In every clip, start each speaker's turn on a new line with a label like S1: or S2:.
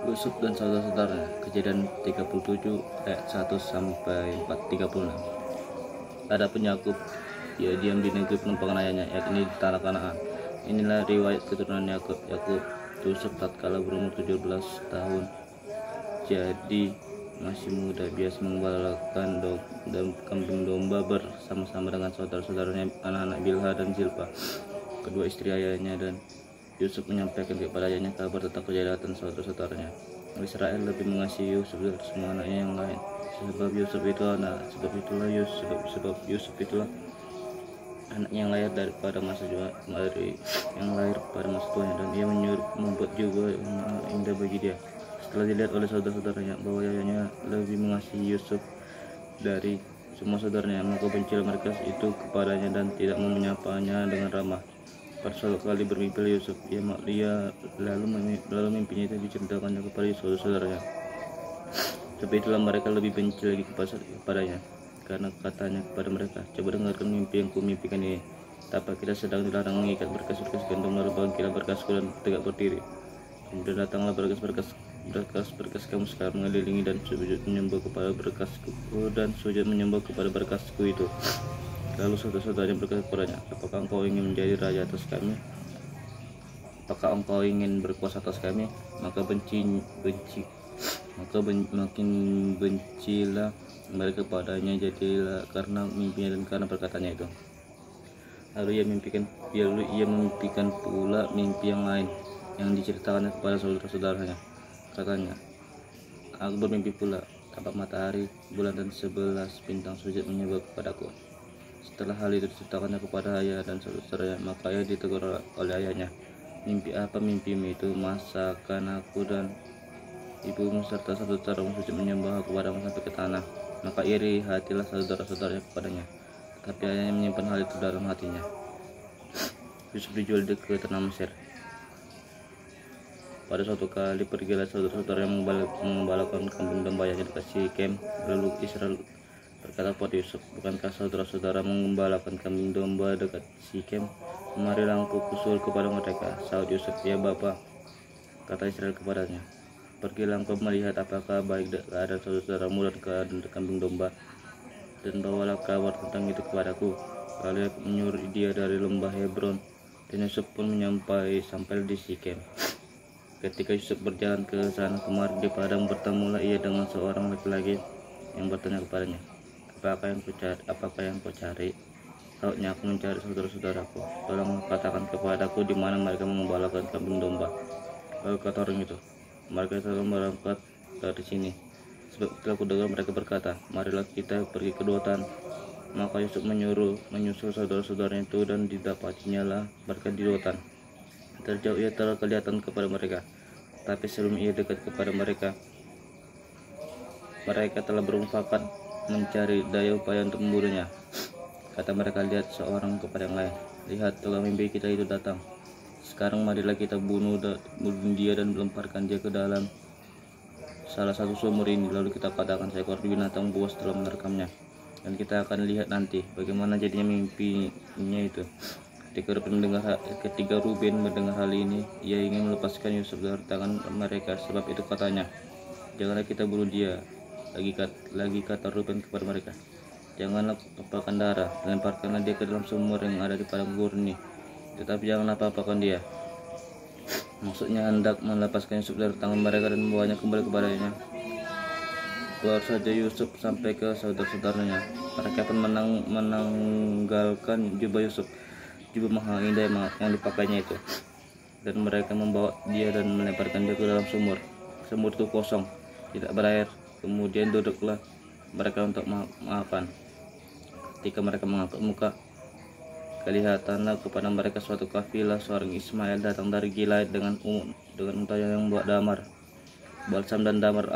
S1: Yusuf dan saudara-saudaranya. Kejadian 37 ayat 1 sampai 36. Adapun Yakub, ia diam di negeri penumpangan ayahnya, yakni di tanah Kanaan. Inilah riwayat keturunan Yakub. Yusuf tatkala berumur 17 tahun, jadi masih muda, biasa mengembalakan kambing domba bersama-sama dengan saudara-saudaranya, anak-anak Bilha dan Zilpa, kedua istri ayahnya. Dan Yusuf menyampaikan kepada ayahnya kabar tentang kejahatan saudara-saudaranya. Israel lebih mengasihi Yusuf dari semua anaknya yang lain, sebab Yusuf itulah anak yang lahir pada masa tuanya, dan ia membuat juga yang indah bagi dia. Setelah dilihat oleh saudara-saudaranya bahwa ayahnya lebih mengasihi Yusuf dari semua saudaranya, maka bencilah mereka itu kepadanya dan tidak mau menyapanya dengan ramah. Pada suatu kali bermimpi Yusuf, lalu mimpinya itu diceritakannya kepada saudara-saudaranya. Sebab itulah mereka lebih benci lagi kepadanya, karena katanya kepada mereka, coba dengarkan mimpi yang kumimpikan ini. Tapak kita sedang dilarang mengikat berkas-berkas gandum, lalu bagilah berkasku dan tegak berdiri. Kemudian datanglah berkas kamu sekarang mengelilingi dan sujud menyembah kepada berkasku itu. Lalu saudara-saudaranya berkata kepadanya, apakah engkau ingin menjadi raja atas kami? Apakah engkau ingin berkuasa atas kami? Maka makin bencilah mereka kepadanya, jadilah karena mimpinya dan karena perkataannya itu. Lalu ia memimpikan pula mimpi yang lain yang diceritakannya kepada saudara-saudaranya. Katanya, aku bermimpi pula, tampak matahari, bulan dan 11 bintang sujud menyembah kepadaku. Setelah hal itu diceritakannya kepada ayah dan saudara-saudaranya, maka ayah ditegur oleh ayahnya. Mimpi apa mimpimu itu? Masakan aku dan ibumu serta saudara-saudaramu sujud menyembah kepadamu sampai ke tanah. Maka iri hatilah saudara-saudaranya kepadanya, tapi ayahnya menyimpan hal itu dalam hatinya. Yusuf dijual ke tanah Mesir. Pada suatu kali pergilah saudara-saudara yang mengembalakan kambing domba yang dekat Sikem. Lalu Israel berkata kepada Yusuf, bukankah saudara-saudara mengembalakan kambing domba dekat Sikem? Marilah engkau kusul kepada mereka. Sahut Yusuf, ya Bapa. Kata Israel kepadanya, pergilah engkau melihat apakah baik keadaan saudara-saudaramu dan keadaan kambing domba, dan bawalah kabar tentang itu kepadaku. Lalu aku menyuruh dia dari lembah Hebron, dan Yusuf pun sampai di Sikem. Ketika Yusuf berjalan ke sana kemari di padang, bertemulah ia dengan seorang laki-laki yang bertanya kepadanya, apakah yang kau cari? Sahutnya, aku mencari saudara-saudaraku. Tolong katakan kepadaku di mana mereka mengembalakan kambing domba. Lalu kata orang itu, mereka telah berangkat dari sini. Sebab itu aku dengar mereka berkata, marilah kita pergi ke Dotan. Maka Yusuf menyusul saudara-saudaranya itu, dan didapatinya lah mereka di Dotan. Terjauh ia telah kelihatan kepada mereka, tapi sebelum ia dekat kepada mereka, mereka telah bermufakat mencari daya upaya untuk membunuhnya. Kata mereka, lihat seorang kepada yang lain, lihat tukang mimpi kita itu datang. Sekarang marilah kita bunuh dia dan lemparkan dia ke dalam salah satu sumur ini, lalu kita katakan seekor binatang buas telah menerkamnya, dan kita akan lihat nanti bagaimana jadinya mimpinya itu. Ketika Ruben mendengar hal ini, ia ingin melepaskan Yusuf dari tangan mereka. Sebab itu katanya, janganlah kita bunuh dia. Lagi kata Ruben kepada mereka, janganlah apakan darah, lemparkanlah dia ke dalam sumur yang ada di padang gurun ini, tetapi janganlah apa-apakan dia. Maksudnya hendak melepaskan Yusuf dari tangan mereka dan membawanya kembali kepadanya. Baru saja Yusuf sampai ke saudara-saudaranya, mereka pun menanggalkan jubah Yusuf, jubah mahal indah yang dipakainya itu, dan mereka membawa dia dan melemparkan dia ke dalam sumur. Sumur itu kosong, tidak berair. Kemudian duduklah mereka untuk makan. Ketika mereka mengangkat muka, kelihatanlah kepada mereka suatu kafilah seorang Ismail datang dari Gilead dengan unta yang membawa damar, balsam dan damar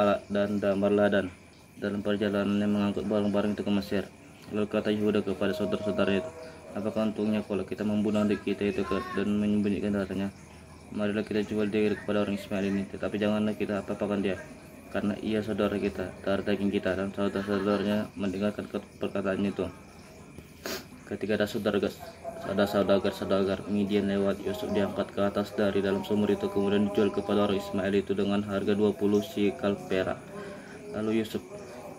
S1: ladan. Dalam perjalanannya mengangkut barang-barang itu ke Mesir. Lalu kata Yehuda kepada saudara-saudaranya itu, apakah untungnya kalau kita membunuh adik kita itu dan menyembunyikan darahnya? Marilah kita jual dia kepada orang Ismail ini, tetapi janganlah kita apa-apakan dia, karena ia saudara kita, darah daging kita. Dan saudara-saudaranya mendengarkan perkataan itu. Ketika ada Ada saudagar Midian lewat. Yusuf diangkat ke atas dari dalam sumur itu, kemudian dijual kepada orang Ismail itu dengan harga 20 shikal perak. Lalu Yusuf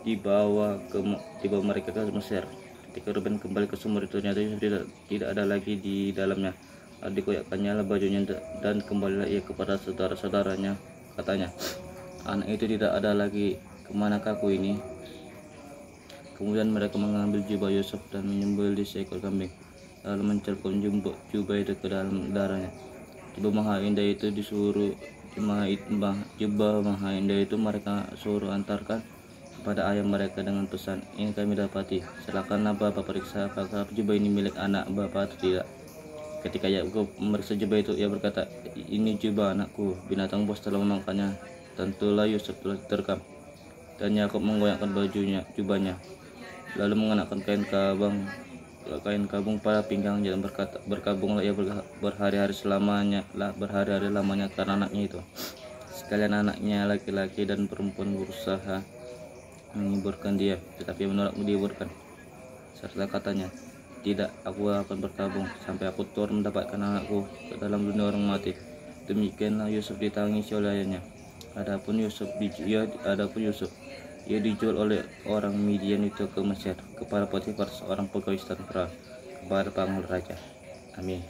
S1: dibawa mereka ke Mesir. Ketika Ruben kembali ke sumur itu, ternyata Yusuf tidak ada lagi di dalamnya. Dikoyakkannya lah bajunya dan kembalilah ia kepada saudara-saudaranya. Katanya, anak itu tidak ada lagi, kemanakah aku ini? Kemudian mereka mengambil jubah Yusuf dan menyembelih seekor kambing, lalu mencelupkan jubah itu ke dalam darahnya. Jubah maha indah itu mereka suruh antarkan kepada ayah mereka dengan pesan, ini kami dapati, silakanlah Bapak periksa apakah jubah ini milik anak Bapak atau tidak. Ketika Yakub memeriksa jubah itu, ia berkata, ini jubah anakku, binatang buas telah memakannya. Tentulah Yusuf telah diterkam. Dan Yakub menggoyangkan jubahnya, lalu mengenakan kain kabung pada pinggangnya dan berkata, berkabunglah ia berhari-hari lamanya karena anaknya itu. Sekalian anaknya laki-laki dan perempuan berusaha menghiburkan dia, tetapi menolak dihiburkan. Serta katanya, tidak, aku akan berkabung sampai aku turun mendapatkan anakku ke dalam dunia orang mati. Demikianlah Yusuf ditangisi oleh ayahnya. Adapun Yusuf ia dijual oleh orang Midian itu ke Mesir kepada Potifar, seorang pegawai istana Firaun, kepada panglima raja. Amin.